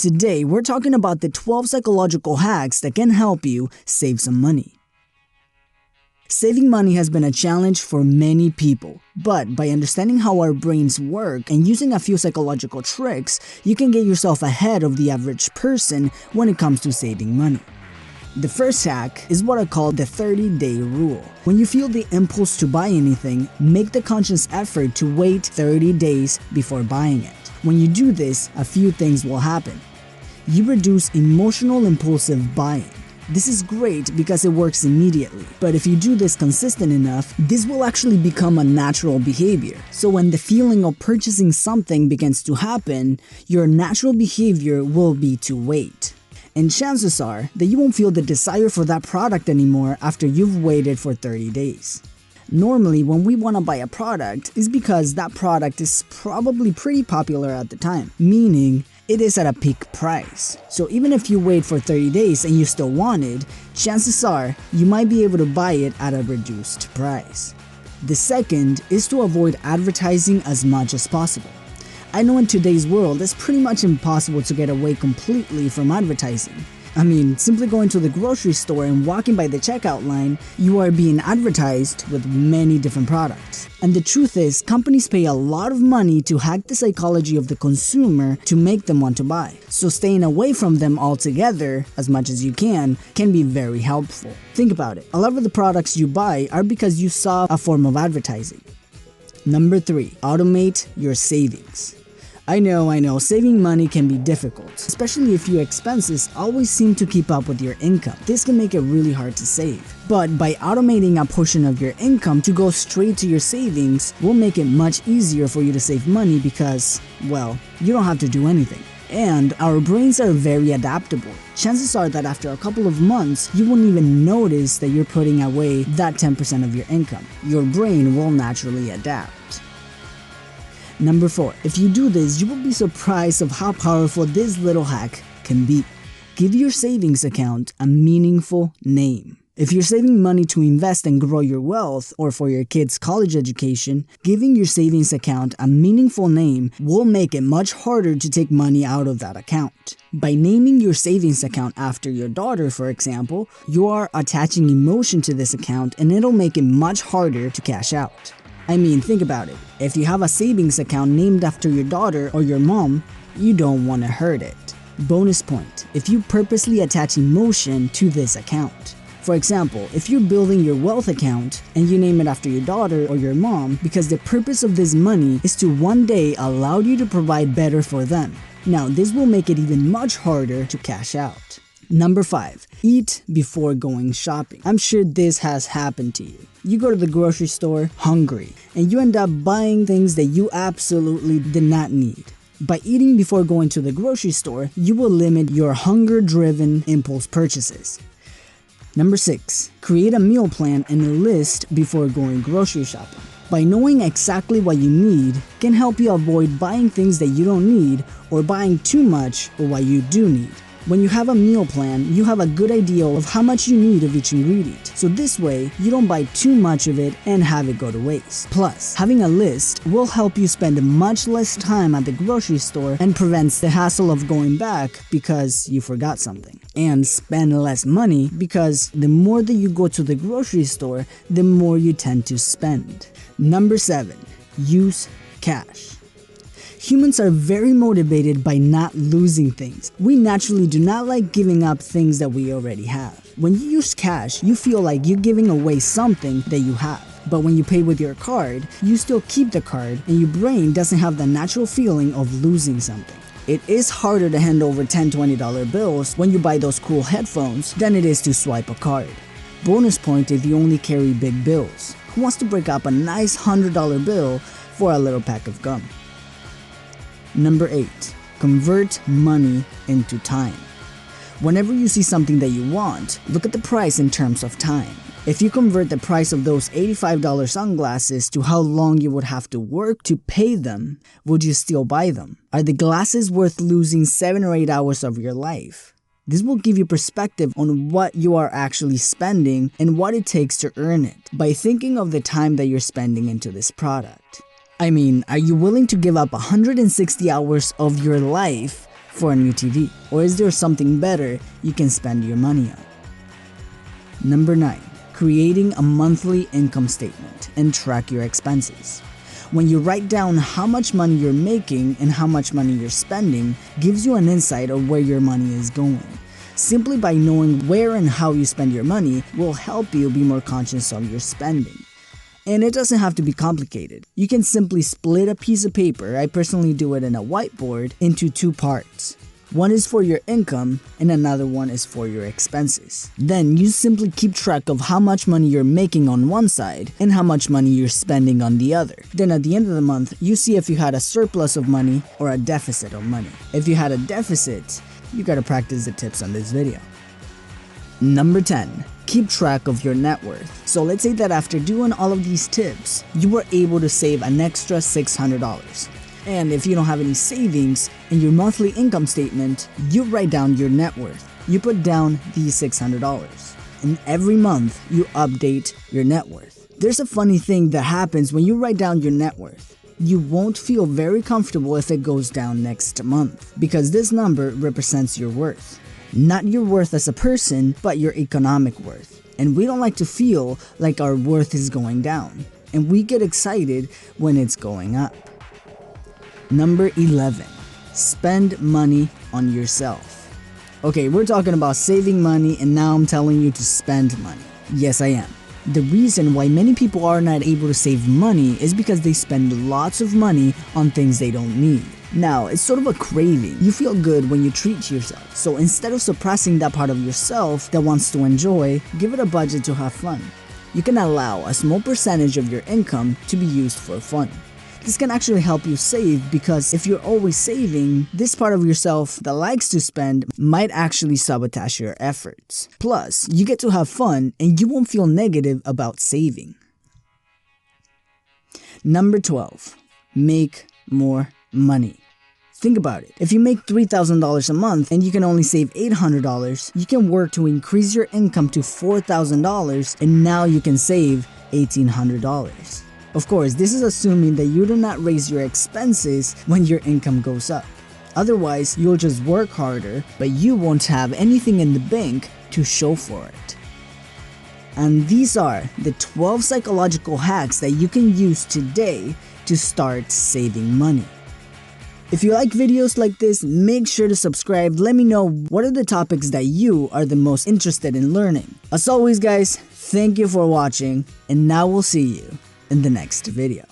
Today, we're talking about the 12 psychological hacks that can help you save some money. Saving money has been a challenge for many people, but by understanding how our brains work and using a few psychological tricks, you can get yourself ahead of the average person when it comes to saving money. The first hack is what I call the 30-day rule. When you feel the impulse to buy anything, make the conscious effort to wait 30 days before buying it. When you do this, a few things will happen. You reduce emotional impulsive buying. This is great because it works immediately, but if you do this consistent enough, this will actually become a natural behavior. So when the feeling of purchasing something begins to happen, your natural behavior will be to wait. And chances are that you won't feel the desire for that product anymore after you've waited for 30 days. Normally, when we want to buy a product, it's because that product is probably pretty popular at the time, meaning it is at a peak price. So even if you wait for 30 days and you still want it, chances are you might be able to buy it at a reduced price. The second is to avoid advertising as much as possible. I know in today's world it's pretty much impossible to get away completely from advertising. I mean, simply going to the grocery store and walking by the checkout line, you are being advertised with many different products. And the truth is, companies pay a lot of money to hack the psychology of the consumer to make them want to buy. So staying away from them altogether, as much as you can be very helpful. Think about it. A lot of the products you buy are because you saw a form of advertising. Number 3, automate your savings. I know, saving money can be difficult, especially if your expenses always seem to keep up with your income. This can make it really hard to save. But by automating a portion of your income to go straight to your savings will make it much easier for you to save money because, well, you don't have to do anything. And our brains are very adaptable. Chances are that after a couple of months, you won't even notice that you're putting away that 10% of your income. Your brain will naturally adapt. Number 4, if you do this, you will be surprised of how powerful this little hack can be. Give your savings account a meaningful name. If you're saving money to invest and grow your wealth or for your kids' college education, giving your savings account a meaningful name will make it much harder to take money out of that account. By naming your savings account after your daughter, for example, you are attaching emotion to this account and it'll make it much harder to cash out. I mean, think about it. If you have a savings account named after your daughter or your mom, you don't want to hurt it. Bonus point, if you purposely attach emotion to this account. For example, if you're building your wealth account and you name it after your daughter or your mom because the purpose of this money is to one day allow you to provide better for them. Now, this will make it even much harder to cash out. Number 5, eat before going shopping. I'm sure this has happened to you. You go to the grocery store hungry and you end up buying things that you absolutely did not need. By eating before going to the grocery store, you will limit your hunger-driven impulse purchases. Number 6, create a meal plan and a list before going grocery shopping. By knowing exactly what you need can help you avoid buying things that you don't need or buying too much for what you do need. When you have a meal plan, you have a good idea of how much you need of each ingredient. So this way, you don't buy too much of it and have it go to waste. Plus, having a list will help you spend much less time at the grocery store and prevents the hassle of going back because you forgot something. And spend less money because the more that you go to the grocery store, the more you tend to spend. Number 7, use cash. Humans are very motivated by not losing things. We naturally do not like giving up things that we already have. When you use cash, you feel like you're giving away something that you have. But when you pay with your card, you still keep the card and your brain doesn't have the natural feeling of losing something. It is harder to hand over $10, $20 bills when you buy those cool headphones than it is to swipe a card. Bonus point if you only carry big bills. Who wants to break up a nice $100 bill for a little pack of gum? Number 8, convert money into time. Whenever you see something that you want, look at the price in terms of time. If you convert the price of those $85 sunglasses to how long you would have to work to pay them, would you still buy them? Are the glasses worth losing 7 or 8 hours of your life? This will give you perspective on what you are actually spending and what it takes to earn it by thinking of the time that you're spending into this product. I mean, are you willing to give up 160 hours of your life for a new TV? Or is there something better you can spend your money on? Number 9. Creating a monthly income statement and track your expenses. When you write down how much money you're making and how much money you're spending, gives you an insight of where your money is going. Simply by knowing where and how you spend your money will help you be more conscious of your spending. And it doesn't have to be complicated. You can simply split a piece of paper, I personally do it in a whiteboard, into 2 parts. One is for your income and another one is for your expenses. Then you simply keep track of how much money you're making on one side and how much money you're spending on the other. Then at the end of the month, you see if you had a surplus of money or a deficit of money. If you had a deficit, you gotta practice the tips on this video. Number 10. Keep track of your net worth. So let's say that after doing all of these tips, you were able to save an extra $600. And if you don't have any savings in your monthly income statement, you write down your net worth. You put down these $600. And every month, you update your net worth. There's a funny thing that happens when you write down your net worth. You won't feel very comfortable if it goes down next month, because this number represents your worth. Not your worth as a person, but your economic worth. And we don't like to feel like our worth is going down. And we get excited when it's going up. Number 11. Spend money on yourself. Okay, we're talking about saving money and now I'm telling you to spend money. Yes, I am. The reason why many people are not able to save money is because they spend lots of money on things they don't need. Now, it's sort of a craving. You feel good when you treat yourself. So instead of suppressing that part of yourself that wants to enjoy, give it a budget to have fun. You can allow a small percentage of your income to be used for fun. This can actually help you save because if you're always saving, this part of yourself that likes to spend might actually sabotage your efforts. Plus, you get to have fun and you won't feel negative about saving. Number 12. Make more money. Think about it. If you make $3,000 a month and you can only save $800, you can work to increase your income to $4,000 and now you can save $1,800. Of course, this is assuming that you do not raise your expenses when your income goes up. Otherwise, you'll just work harder, but you won't have anything in the bank to show for it. And these are the 12 psychological hacks that you can use today to start saving money. If you like videos like this, make sure to subscribe. Let me know what are the topics that you are the most interested in learning. As always guys, thank you for watching, and now we'll see you in the next video.